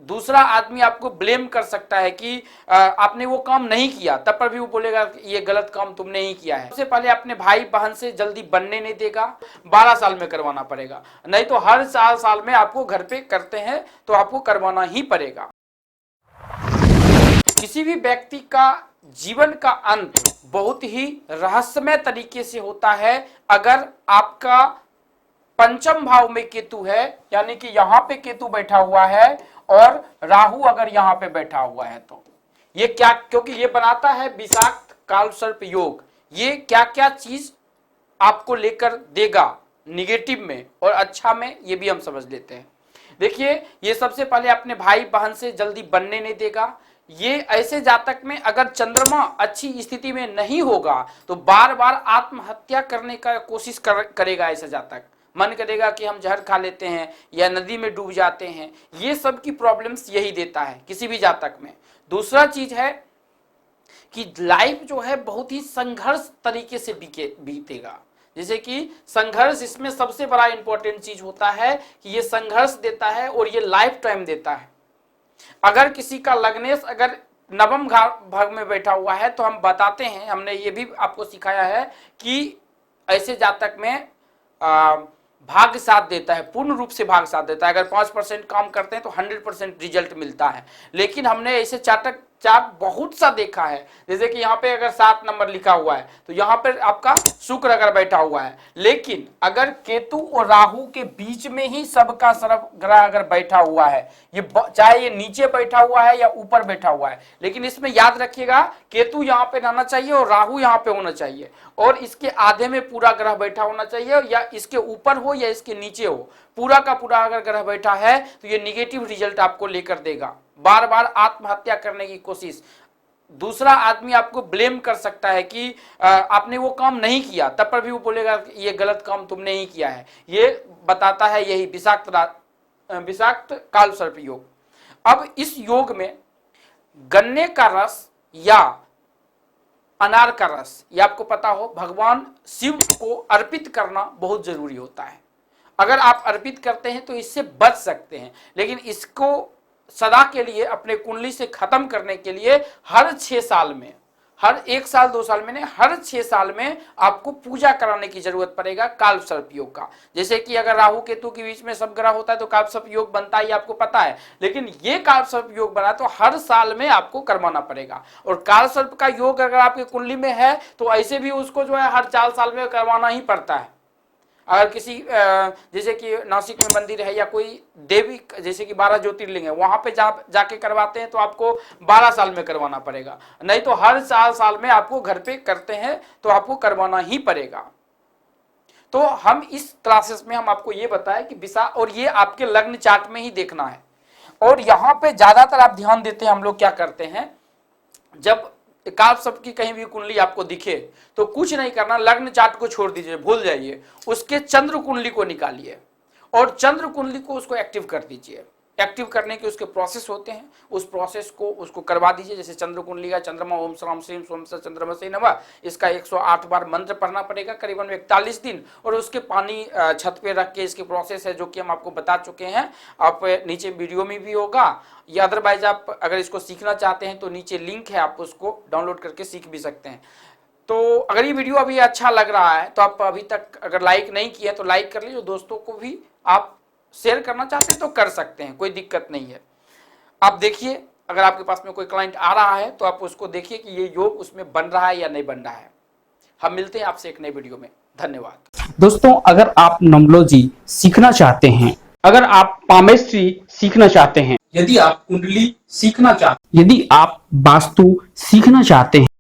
दूसरा आदमी आपको ब्लेम कर सकता है कि आपने वो काम नहीं किया, तब पर भी वो बोलेगा ये गलत काम तुमने ही किया है। सबसे पहले अपने भाई बहन से जल्दी बनने नहीं देगा, 12 साल में करवाना पड़ेगा, नहीं तो हर साल में आपको घर पे करते हैं तो आपको करवाना ही पड़ेगा। किसी भी व्यक्ति का जीवन का अंत बहुत ही रहस्यमय तरीके से होता है अगर आपका पंचम भाव में केतु है, यानी कि यहां पे केतु बैठा हुआ है और राहु अगर यहां पे बैठा हुआ है तो ये क्या, क्योंकि ये बनाता है विषाक्त काल सर्प योग। ये क्या क्या चीज आपको लेकर देगा निगेटिव में और अच्छा में, ये भी हम समझ लेते हैं। देखिए, ये सबसे पहले अपने भाई बहन से जल्दी बनने नहीं देगा। ये ऐसे जातक में अगर चंद्रमा अच्छी स्थिति में नहीं होगा तो बार बार आत्महत्या करने का कोशिश करेगा। ऐसा जातक मन करेगा कि हम जहर खा लेते हैं या नदी में डूब जाते हैं। ये सब की प्रॉब्लम्स यही देता है किसी भी जातक में। दूसरा चीज है कि लाइफ जो है बहुत ही संघर्ष तरीके से बीतेगा। जैसे कि संघर्ष इसमें सबसे बड़ा इंपॉर्टेंट चीज होता है कि ये संघर्ष देता है और ये लाइफ टाइम देता है। अगर किसी का लग्नेश अगर नवम भाग में बैठा हुआ है तो हम बताते हैं, हमने ये भी आपको सिखाया है कि ऐसे जातक में भाग्य साथ देता है, पूर्ण रूप से भाग्य साथ देता है। अगर 5% काम करते हैं तो 100% रिजल्ट मिलता है। लेकिन हमने ऐसे चार्ट बहुत सा देखा है, जैसे कि यहाँ पे अगर 7 नंबर लिखा हुआ है तो यहाँ पे आपका शुक्र अगर बैठा हुआ है, लेकिन अगर केतु और राहु के बीच में ही सबका सर्व ग्रह अगर बैठा हुआ है, ये चाहे ये नीचे बैठा हुआ है या ऊपर बैठा हुआ है, लेकिन इसमें याद रखिएगा केतु यहाँ पे रहना चाहिए और राहु यहाँ पे होना चाहिए और इसके आधे में पूरा ग्रह बैठा होना चाहिए, या इसके ऊपर हो या इसके नीचे हो। पूरा का पूरा अगर ग्रह बैठा है तो ये निगेटिव रिजल्ट आपको लेकर देगा, बार बार आत्महत्या करने की कोशिश। दूसरा आदमी आपको ब्लेम कर सकता है कि आपने वो काम नहीं किया, तब पर भी वो बोलेगा ये गलत काम तुमने ही किया है। ये बताता है यही विषाक्त काल सर्प योग। अब इस योग में गन्ने का रस या अनार का रस, ये आपको पता हो, भगवान शिव को अर्पित करना बहुत जरूरी होता है। अगर आप अर्पित करते हैं तो इससे बच सकते हैं, लेकिन इसको सदा के लिए अपने कुंडली से खत्म करने के लिए हर 6 साल में, हर 1 साल 2 साल में नहीं, हर 6 साल में आपको पूजा कराने की जरूरत पड़ेगा काल सर्प योग का। जैसे कि अगर राहु केतु के बीच में सब ग्रह होता है तो काल सर्प योग बनता है, आपको पता है, लेकिन ये काल सर्प योग बना तो हर साल में आपको करवाना पड़ेगा। और काल सर्प का योग अगर आपकी कुंडली में है तो ऐसे भी उसको जो है हर 4 साल में करवाना ही पड़ता है। अगर किसी जैसे कि नासिक में मंदिर है या कोई देवी, जैसे कि 12 ज्योतिर्लिंग है, वहां पे जाके करवाते हैं तो आपको 12 साल में करवाना पड़ेगा, नहीं तो हर साल में आपको घर पे करते हैं तो आपको करवाना ही पड़ेगा। तो हम इस क्लासेस में हम आपको ये बताएं कि विषा, और ये आपके लग्न चार्ट में ही देखना है। और यहाँ पे ज्यादातर आप ध्यान देते हैं, हम लोग क्या करते हैं, जब काल सर्प की कहीं भी कुंडली आपको दिखे तो कुछ नहीं करना, लग्न चार्ट को छोड़ दीजिए, भूल जाइए, उसके चंद्र कुंडली को निकालिए और चंद्र कुंडली को उसको एक्टिव कर दीजिए। एक्टिव करने के उसके प्रोसेस होते हैं, उस प्रोसेस को उसको करवा दीजिए। जैसे चंद्र कुंडली का चंद्रमा ओम श्राम श्रीम सोम स चंद्रमा से नमः, इसका 108 बार मंत्र पढ़ना पड़ेगा करीबन 41 दिन, और उसके पानी छत पे रख के इसकी प्रोसेस है जो कि हम आपको बता चुके हैं। आप नीचे वीडियो में भी होगा, या अदरवाइज आप अगर इसको सीखना चाहते हैं तो नीचे लिंक है, आप उसको डाउनलोड करके सीख भी सकते हैं। तो अगर ये वीडियो अभी अच्छा लग रहा है तो आप अभी तक अगर लाइक नहीं किया तो लाइक कर लीजिए, दोस्तों को भी आप शेयर करना चाहते हैं तो कर सकते हैं, कोई दिक्कत नहीं है। आप देखिए, अगर आपके पास में कोई क्लाइंट आ रहा है तो आप उसको देखिए कि ये योग उसमें बन रहा है या नहीं बन रहा है। हम मिलते हैं आपसे एक नई वीडियो में। धन्यवाद दोस्तों। अगर आप न्यूमरोलॉजी सीखना चाहते हैं, अगर आप पामेस्ट्री सीखना चाहते हैं, यदि आप कुंडली सीखना चाहते हैं, यदि आप वास्तु सीखना चाहते हैं,